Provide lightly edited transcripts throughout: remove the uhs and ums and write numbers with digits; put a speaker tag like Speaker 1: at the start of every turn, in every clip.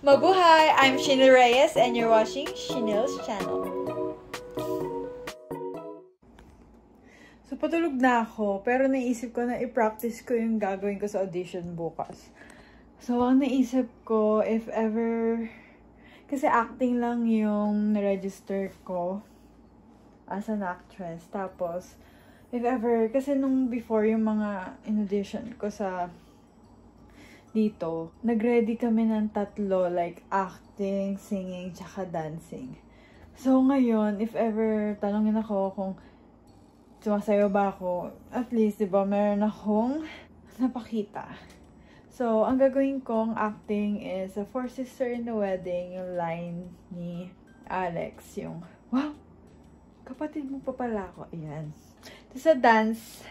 Speaker 1: Mabuhay! I'm Shinil Reyes and you're watching Shinil's channel. So, patulog na ako, pero naisip ko na i-practice ko yung gagawin ko sa audition bukas. So, ang naisip ko, if ever, kasi acting lang yung na-register ko as an actress. Tapos, if ever, kasi nung before yung mga in-audition ko sa dito, nag-ready kami ng tatlo, like acting, singing, tsaka dancing. So, ngayon, if ever tanongin ako kung sumasayo ba ako, at least, diba, meron akong napakita. So, ang gagawin kong acting is a Four Sister in the Wedding, yung line ni Alex, yung, wow, kapatid mo pa pala ako. Ayan. Tapos sa dance,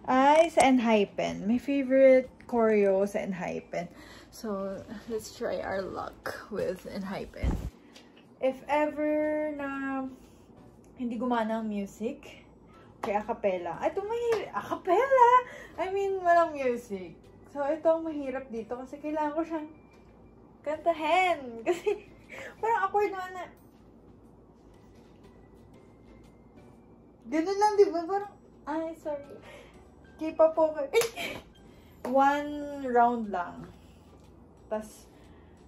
Speaker 1: ay sa Enhypen. My favorite choreo sa Enhypen. So, let's try our luck with Enhypen. If ever na hindi gumana ang music, okay, acapella. Ito may acapella! I mean, walang music. So, ito ang mahirap dito kasi kailangan ko siyang kantahin. Kasi, parang awkward naman na. Ganun lang, di ba? Parang, ay, sorry. K-pop over. One round lang. Tapos,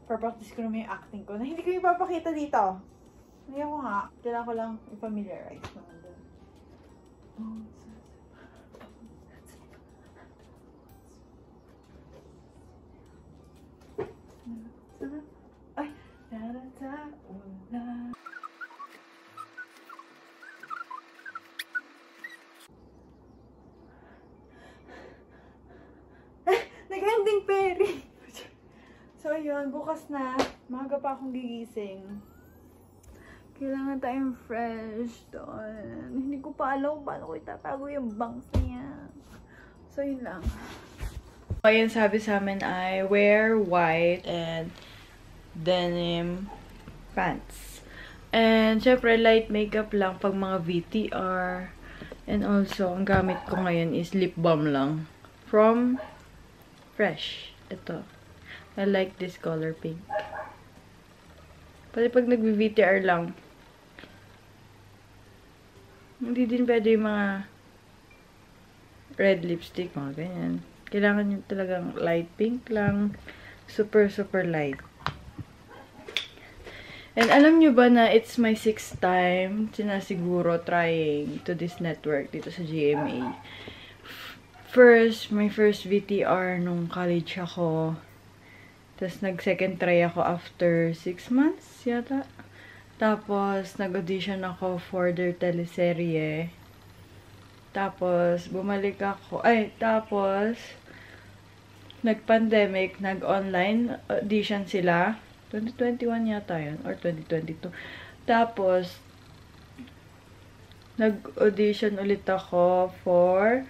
Speaker 1: pa-practice ko naman yung acting ko na hindi ko ipapakita dito. Ngayon ko nga. Kailangan ko lang i-familiarize naman doon. Ay! Tarata, wala. Nag-ending Perry. So, yun. Bukas na. Maaga pa akong gigising. Kailangan tayong fresh doon. Hindi ko pa alam paano ko itatago yung bangs niya. So, yun lang. Ayan, sabi sa amin ay wear white and denim pants. And, syempre, light makeup lang pag mga VTR. And also, ang gamit ko ngayon is lip balm lang. From Fresh. Ito. I like this color pink. Pati pag nag-VTR lang, hindi din pwede yung mga red lipstick, mga ganyan. Kailangan nyo talagang light pink lang. Super, super light. And alam nyo ba na it's my 6th time sinasiguro trying to this network dito sa GMA. My first VTR nung college ako. Tapos, nag-second try ako after 6 months, yata. Tapos, nag-audition ako for their teleserye. Tapos, bumalik ako. Tapos, nag-pandemic, nag-online audition sila. 2021 yata yun, or 2022. Tapos, nag-audition ulit ako for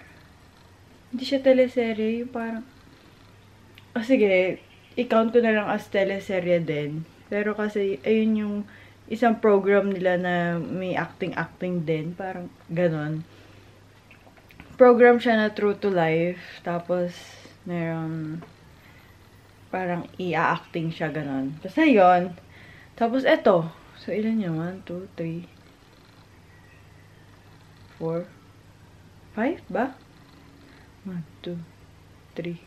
Speaker 1: hindi siya teleserye, yung parang sige, i-count ko na lang as teleserye din. Pero kasi, ayun yung isang program nila na may acting din. Parang ganon. Program siya na True to Life. Tapos, meron parang i-acting siya ganon. Basta yun. Tapos, eto. So, ilan yun? 1, 2, 3, 4, 5 ba? 1, 2, 3,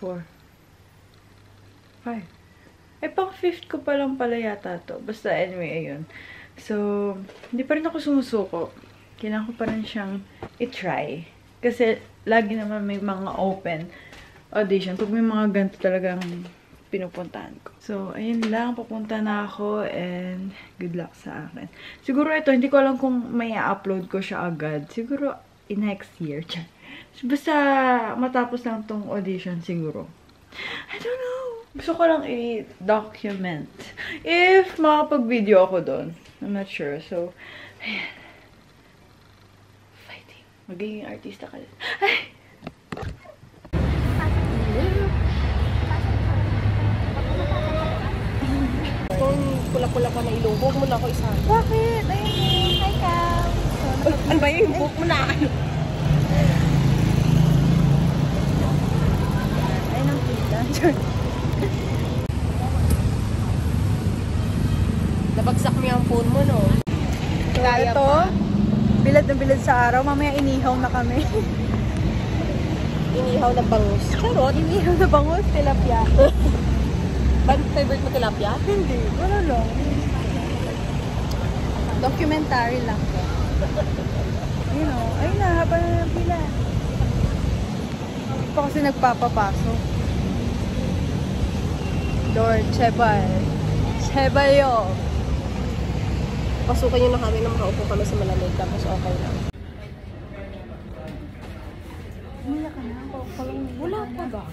Speaker 1: 4, 5. Pang 5th ko pa lang pala yata to. Basta anyway, ayun. So, hindi pa rin ako sumusuko. Kailangan ko pa rin siyang i-try. Kasi, lagi naman may mga open audition. Pag may mga ganito talagang pinupuntahan ko. So, ayun lang. Papunta na ako and good luck sa akin. Siguro ito, hindi ko alam kung may upload ko siya agad. Siguro, next year. Basta matapos lang tong audition siguro. I don't know. Gusto ko lang i-document. If makapag-video ako doon. I'm not sure. So, ayan. Fighting. Magiging artista ka din. Ay!
Speaker 2: Kung pula-pula ka na ilong, huwag mo na ako isa.
Speaker 1: Bakit? Ayun. Hi, Cam.
Speaker 2: Ano ba yung book mo na?
Speaker 1: Ayun ang pila.
Speaker 2: Babagsak mo yung phone mo, no?
Speaker 1: So, ito, bilad na bilad sa araw. Mamaya inihaw na kami.
Speaker 2: Inihaw na bangus. Charot.
Speaker 1: Inihaw na bangus, tilapia.
Speaker 2: Favorite mo tilapia?
Speaker 1: Hindi, wala lang. Documentary lang. You know, ayun na, haba na ng pila. Hindi pa kasi nagpapapasok. Lord, Chebal. Chebalyo.
Speaker 2: Pasukan nyo na kami nang makaupo kami sa malamig, tapos okay lang.
Speaker 1: Mula ka na ako.
Speaker 2: Wala pa ba?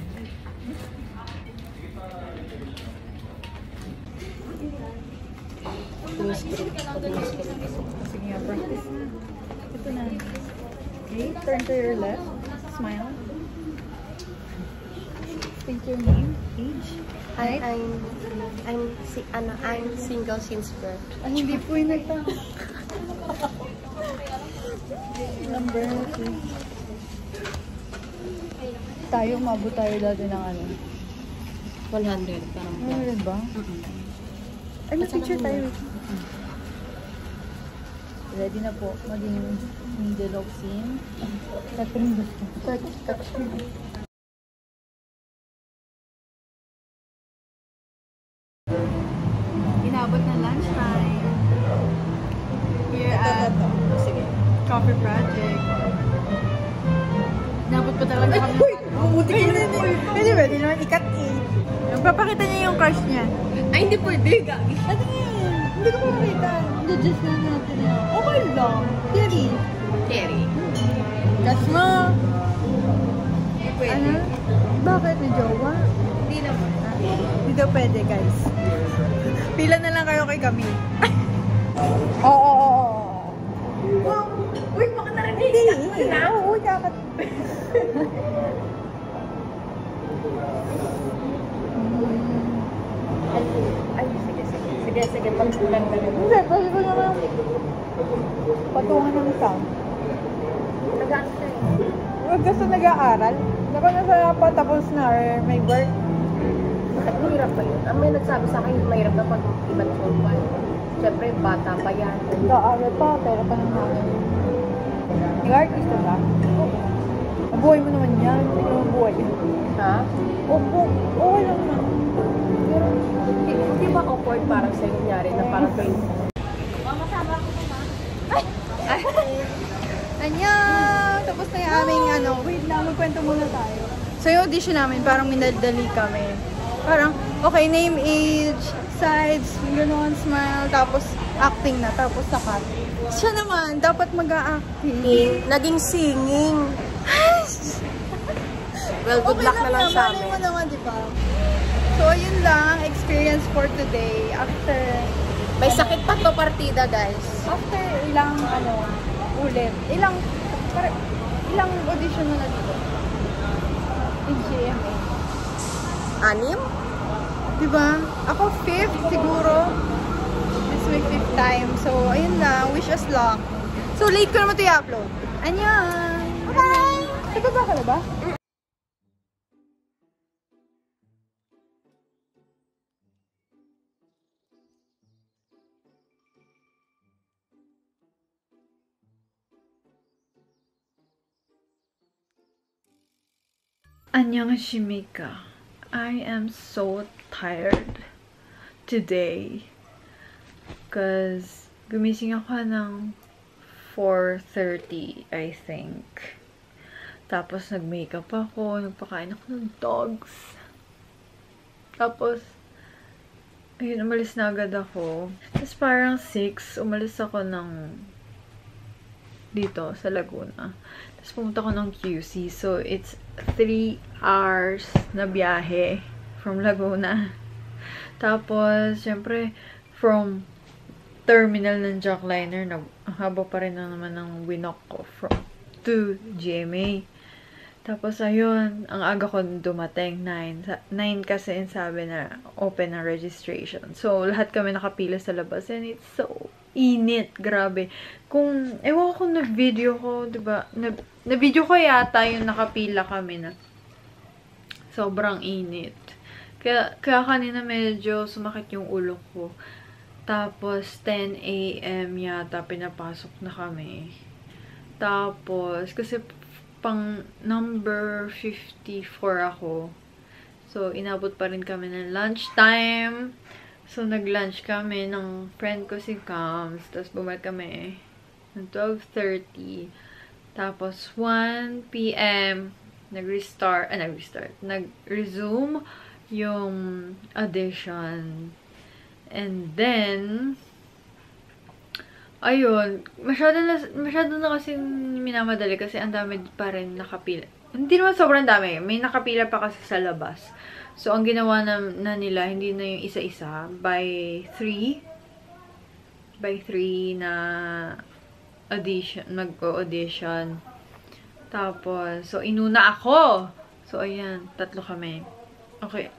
Speaker 1: Sige nga, practice na. Ito na. Okay, turn to your left. Smile. Think your name, age.
Speaker 2: I'm single since birth.
Speaker 1: Ay, hindi po yung nagtama. Number 2. Tayo, umabot tayo dati ng ano.
Speaker 2: 100, parang
Speaker 1: Ano rin ba? Ay, may picture tayo. Ready na po. Maging middle of scene. Catherine gusto. Inabot na lunchtime. Here at
Speaker 2: Sige.
Speaker 1: Coffee Project. Inabot pa talaga kami. Bumuti ko na. Pwede naman ikat eh. Magpapakita niya yung crush niya.
Speaker 2: Ay, hindi pwede. Gagi.
Speaker 1: Ano yan? Hindi ko makakita. Just na natin yan. Okay lang. Terry.
Speaker 2: Terry.
Speaker 1: Crush mo.
Speaker 2: Pwede.
Speaker 1: Ano? Bakit? May jowa?
Speaker 2: Hindi naman.
Speaker 1: Hindi daw pwede, guys. Pila na lang kayo kay Camille. Oo.
Speaker 2: Wow! Uy, baka narinig!
Speaker 1: Hindi. Oo, kakat.
Speaker 2: Ay, sige. Pagsulang na rin.
Speaker 1: Hindi, pwede ko naman patungan ng sound.
Speaker 2: Nag-ano siya eh.
Speaker 1: Huwag gusto nag-aaral. Dapat nasa patapos na or may work.
Speaker 2: Bakit mahirap ba yun? May nagsabi sa akin, mahirap na pag ibang pa. Siyempre, bata pa yan.
Speaker 1: Nag-aaral pa, pero pa ng nanay. Nag-artista ba? Buhay mo naman yan. Hindi ko naman buhay yan.
Speaker 2: Ha?
Speaker 1: Opo, okay lang naman. Pero,
Speaker 2: Hindi ba awkward parang sa'yo nangyari na parang kayo?
Speaker 1: Annyeong! Tapos na yung aming wait lang, magkwento muna tayo. So yung audition namin, parang minadali kami. Parang, okay, name, age, sides, gano'n, smile, tapos acting na, tapos sakat. Siya naman, dapat mag-a-acting.
Speaker 2: Naging singing. Well, good luck na lang sa amin.
Speaker 1: Malay mo naman, di ba? So, yun lang, experience for today. After,
Speaker 2: May sakit pa to partida, guys.
Speaker 1: after ilang, ulit. Ilang audition mo na dito? In GMA.
Speaker 2: 6?
Speaker 1: Diba? Ako 5th siguro. This my 5th time. So, ayun lang. Wish us luck. So, late ko naman ito i-upload. Annyeong! Bye! Nagbaba ka na ba? Annyeonghasimika. I am so tired today because gumising ako ng 4:30, I think. Tapos nag-makeup ako, nagpakain ako ng dogs. Tapos ayun, umalis na agad ako. Tapos parang 6, umalis ako ng dito sa Laguna. Tapos pumunta ko ng QC. So, it's 3 hours na biyahe from Laguna. Tapos, syempre, from terminal ng Jackliner, haba pa rin na naman ng winok ko to GMA. Tapos, ayun, ang aga ko dumating, 9 kasi sabi na open ang registration. So, lahat kami nakapila sa labas and it's so init, grabe. Kung, ewan ko na-video ko, diba? Na-video ko yata yung nakapila kami na sobrang init. Kaya kanina medyo sumakit yung ulo ko. Tapos, 10 a.m. yata pinapasok na kami. Tapos, kasi pang number 54 ako. So, inabot pa rin kami ng lunchtime. So, nag-lunch kami ng friend ko si Cams. Tapos, bumalik kami ng 12:30. Tapos, 1 p.m. nag-resume yung audition. And then, ayun, masyado na kasi minamadali kasi ang dami pa rin nakapila. Hindi naman sobrang dami. May nakapila pa kasi sa labas. So, ang ginawa na nila, hindi na yung isa-isa. By 3 na audition, mag-audition. Tapos, so, inuna ako. So, ayan, 3 kami. Okay.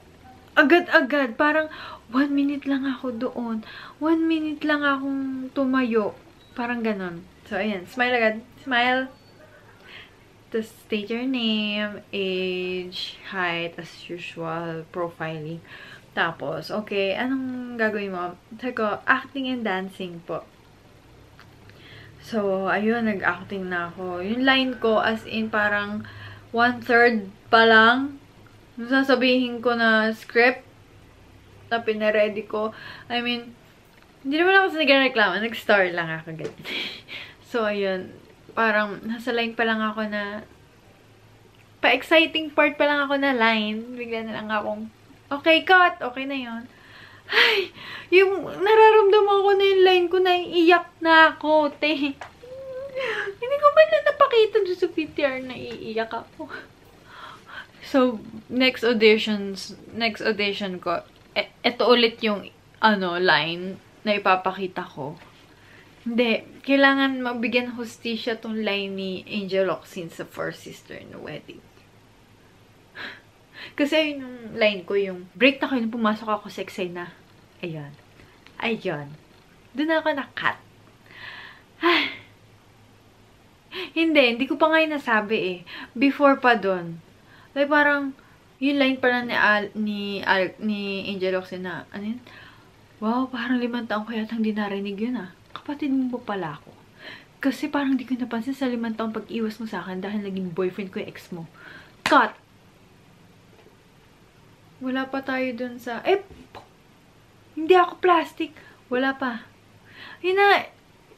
Speaker 1: Agad-agad. Parang, 1 minute lang ako doon. 1 minute lang akong tumayo. Parang ganon. So, ayan. Smile agad. Smile. Tapos, state your name, age, height, as usual, profiling. Tapos, okay, anong gagawin mo? Sabi ko, acting and dancing po. So, ayun, nag-acting na ako. Yung line ko, as in, parang 1/3 pa lang. Sasabihin ko na script na pinaready ko. I mean, hindi naman ako sa nag-reklamo. Nag-star lang ako. So, ayun. Parang, nasa line pa lang ako na pa-exciting part pa lang ako na line. Bigla na lang akong, okay, cut! Okay na yun. Ay, yung nararamdaman ko na yung line ko, naiiyak na ako, te. Hindi ko ba na napakita doon sa PTR na iiyak ako. So, next audition ko, ito ulit yung, line na ipapakita ko. Hindi, kailangan mabigyan hustisya tong line ni Angel Locsin sa Four Sister na wedding. Kasi yung line ko, yung break na kayo, pumasok ako sa eksena. Ayun. Ayun. Doon ako na-cut. Hindi ko pa nga yung nasabi eh. Before pa doon. Like parang, yung line pa na ni Angel Locsin na, ano yun? Wow, parang 5 taong ko yata hindi narinig yun ah. Kapatid mo pa pala ako. Kasi parang di ko napansin sa 5 taong pag-iwas mo sa akin dahil naging boyfriend ko yung ex mo. Cut! Wala pa tayo dun sa... hindi ako plastic. Wala pa. Ayun na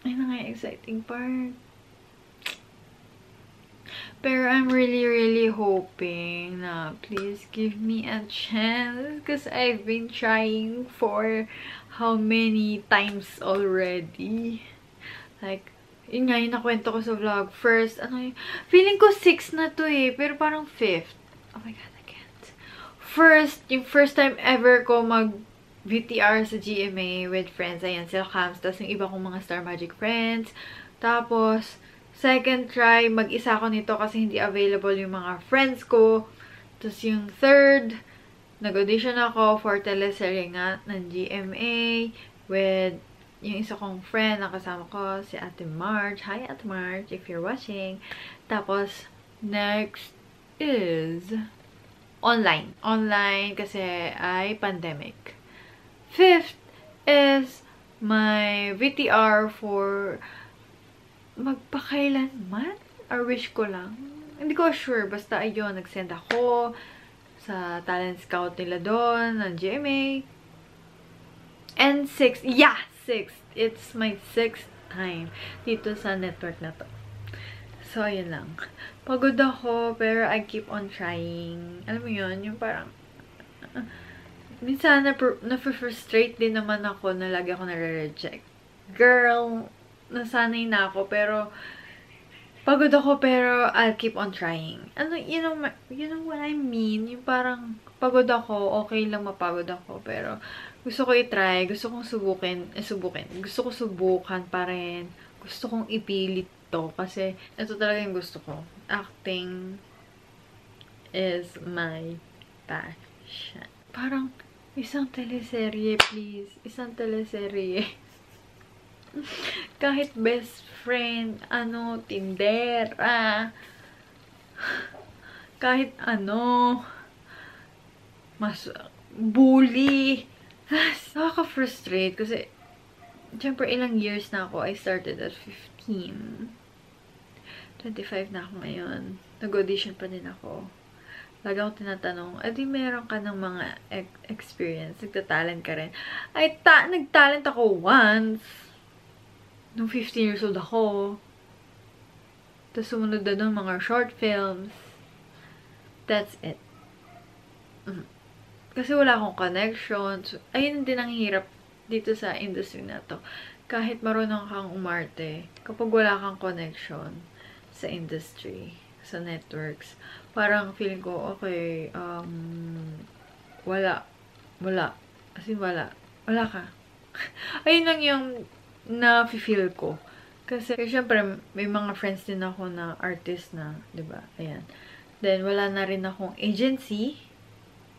Speaker 1: nga yung exciting part. Pero I'm really hoping na please give me a chance because I've been trying for how many times already. Like, yun nga yung nakwento ko sa vlog. First, feeling ko 6 na to eh, pero parang 5th. Oh my God, I can't. Yung first time ever ko VTR sa GMA with friends. Ayan, sila Cams. Tapos yung iba kong mga Star Magic friends. Tapos, second try, mag-isa ko nito kasi hindi available yung mga friends ko. Tapos yung third, nag-audition ako for teleserye nga ng GMA with yung isa kong friend na kasama ko, si Ate March. Hi, Ate March, if you're watching. Tapos, next is online. Online kasi ay pandemic. 5th is my VTR for magpakailanman or wish ko lang. Hindi ko sure. Basta ayun, nag-send ako sa talent scout nila doon, ng GMA. And 6th. Yeah! 6th. It's my 6th time dito sa network na to. So, ayun lang. Pagod ako, pero I keep on trying. Alam mo yun, yung parang minsan na-frustrate din naman ako na lagi ako nare-reject. Girl, nasanay na ako, pero pagod ako, pero I'll keep on trying. You know what I mean? Yung parang pagod ako, okay lang mapagod ako, pero gusto ko i-try, gusto kong subukan. Gusto ko subukan pa rin. Gusto kong ipilit to, kasi ito talaga yung gusto ko. Acting is my passion. Parang, isang teleserye, please. Isang teleserye. Kahit best friend, tindera. Kahit mas bully. Nakaka-frustrate kasi syempre ilang years na ako. I started at 15. 25 na ako ngayon. Nag-audition pa din ako. Lagi akong tinatanong, di meron ka ng mga experience, nagta-talent ka rin. Nag-talent ako once. Nung 15 years old ako. Tapos sumunod na doon mga short films. That's it. Kasi wala akong connection. So, ayun din ang hirap dito sa industry na to. Kahit marunong kang umarte, kapag wala kang connection sa industry, sa networks, parang feeling ko, okay, wala. As in, wala ka. Ayun lang yung na-feel ko. Kasi, syempre, may mga friends din ako na artist na, diba? Ayan. Then, wala na rin akong agency.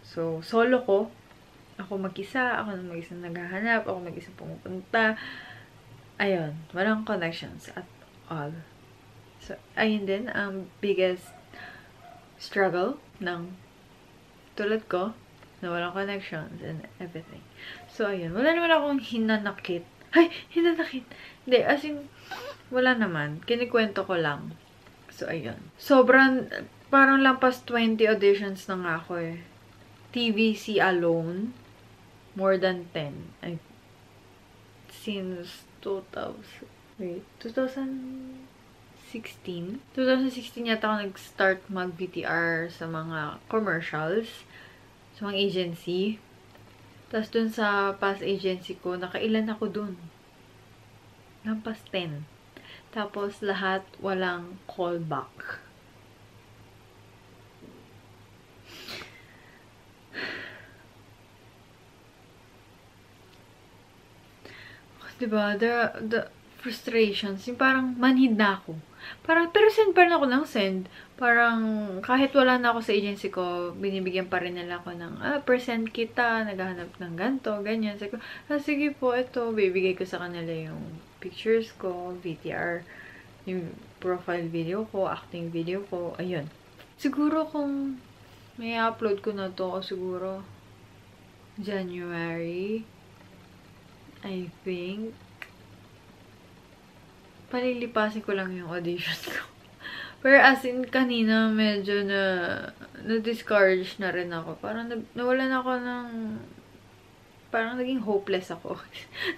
Speaker 1: So, solo ko. Ako mag-isa. Ako na mag-isa naghahanap. Ako mag-isa pumupunta. Ayun. Walang connections at all. So, ayun din ang biggest struggle ng tulad ko na walang connections and everything. So, ayun. Wala naman akong hinanakit. Ay! Hinanakit! Hindi. As in, wala naman. Kinikwento ko lang. So, ayun. Sobrang, parang lampas 20 auditions na nga ako eh. TVC alone, more than 10. Since 2016 yata ako nag-start mag-VTR sa mga commercials, sa mga agency. Tapos dun sa past agency ko, nakailan ako dun. Lampas 10. Tapos lahat walang callback. Diba? The frustrations, yung parang manhid na ako. Parang, pero send pa rin ako ng send. Parang, kahit wala na ako sa agency ko, binibigyan pa rin nila ako ng, percent kita, naghahanap ng ganto, ganyan. Sabi ko, sige po, ito, bibigay ko sa kanila yung pictures ko, VTR, yung profile video ko, acting video ko, ayun. Siguro kung may upload ko na to, siguro, January, I think, palilipasin ko lang yung audition ko. Pero as in, kanina, medyo na-discourage na rin ako. Parang nawalan ako ng, parang naging hopeless ako.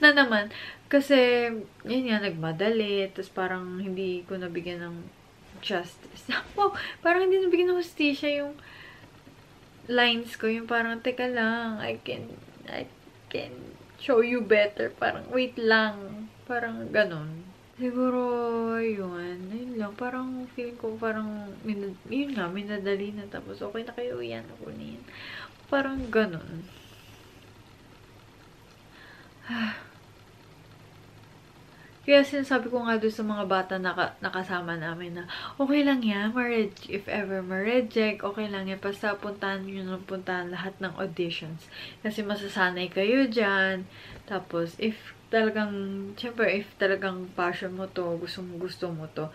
Speaker 1: Na naman, kasi, yun nga, nagmadali, tapos parang hindi ko nabigyan ng justice. Wow, parang hindi nabigyan ng hustisya yung lines ko. Yung parang, teka lang, I can show you better. Parang, wait lang. Parang, ganun. Siguro, yun lang. Parang, feeling ko, parang, yun nga, minadali na. Tapos, okay na kayo, yan, ako na yan. Parang, ganun. Kaya sinasabi ko nga doon sa mga bata na nakasama namin na okay lang yan, if ever ma-reject, okay lang yan. Basta puntahan nyo nung puntahan lahat ng auditions. Kasi masasanay kayo dyan. Tapos, if talagang, syempre, if talagang passion mo to, gusto mo to,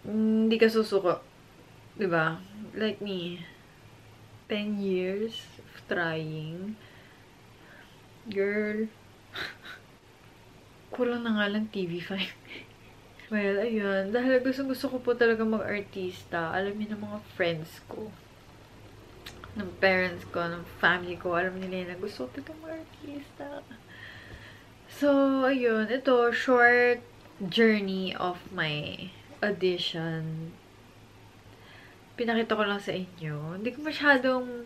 Speaker 1: hindi ka susuko. Diba? Like me, 10 years of trying. Girl. Kulang na nga lang TV5. Well, ayun. Dahil gusto ko po talaga mag-artista. Alam niyo ng mga friends ko. Ng parents ko, ng family ko. Alam nila na gusto ko talaga mag-artista. So, ayun. Ito, short journey of my audition. Pinakita ko lang sa inyo. Hindi ko masyadong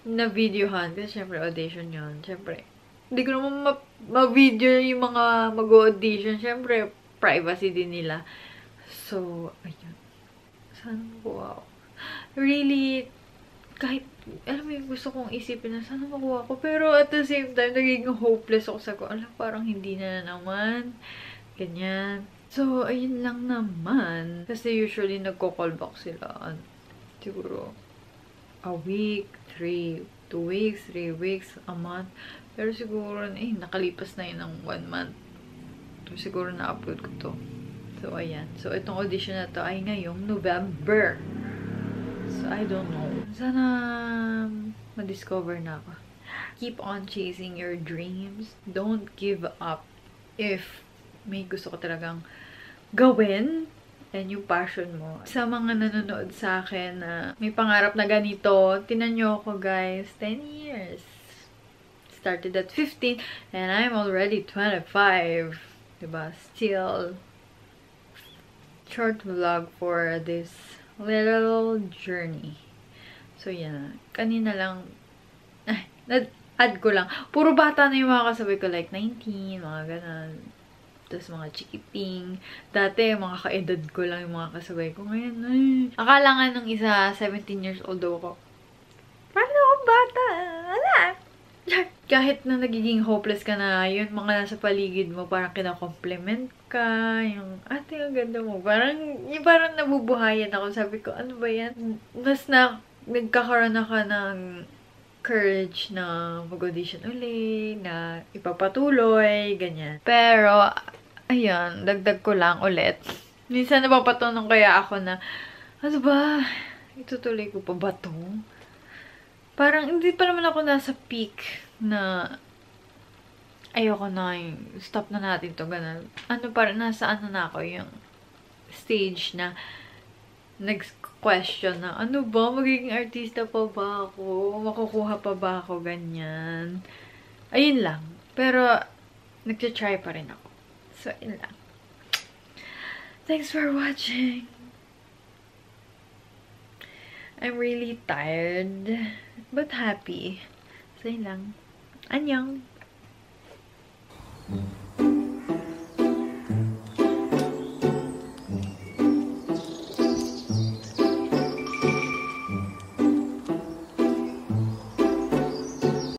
Speaker 1: na-videohan. Kasi syempre, audition yun. Syempre, hindi ko naman ma-video yung mga mag-audition. Siyempre, privacy din nila. So, ayun. Sana makuha ako. Really, kahit, alam mo yung gusto kong isipin na sana makuha ako. Pero at the same time, nagiging hopeless ako sa ko. Alam, parang hindi na naman. Ganyan. So, ayun lang naman. Kasi usually, nagko-callback sila. Siguro, a week, 2 weeks, 3 weeks, a month. Pero siguro, nakalipas na yun ng 1 month. So, siguro na-upload ko to. So, ayan. So, itong audition na to ay ngayong November. So, I don't know. Sana ma-discover na ako. Keep on chasing your dreams. Don't give up if may gusto ko talagang gawin, and yung passion mo. Sa mga nanonood sa akin na may pangarap na ganito, tinan nyo ako guys, 10 years. Started at 15, and I'm already 25. Diba? Still, short vlog for this little journey. So, yan. Kanina lang, add ko lang. Puro bata na yung mga kasabay ko, like 19, mga ganun. Tapos mga chikiping. Dati, mga kaedad ko lang yung mga kasabay ko. Ngayon, akala nga nung isa, 17 years old daw ako. Paano ako bata? Wala. Kahit na nagiging hopeless ka na, yun, mga nasa paligid mo, parang kina-compliment ka. Yung, ate, ang ganda mo. Parang nabubuhayan ako. Sabi ko, ano ba yan? Mas nagkakaroon na ka ng courage na mag-audition uli, na ipapatuloy, ganyan. Pero, ayan, dagdag ko lang ulit. Minsan napapatunong kaya ako na, ano ba? Itutuloy ko pa ba to? Parang, hindi pa naman ako nasa peak na ayoko na yung stop na natin to, ganun. Parang nasa na ako yung stage na nag-question na, ano ba? Magiging artista pa ba ako? Makukuha pa ba ako? Ganyan. Ayun lang. Pero, nag-try pa rin ako. So, yun lang. Thanks for watching. I'm really tired, but happy. So, yun lang. Annyeong!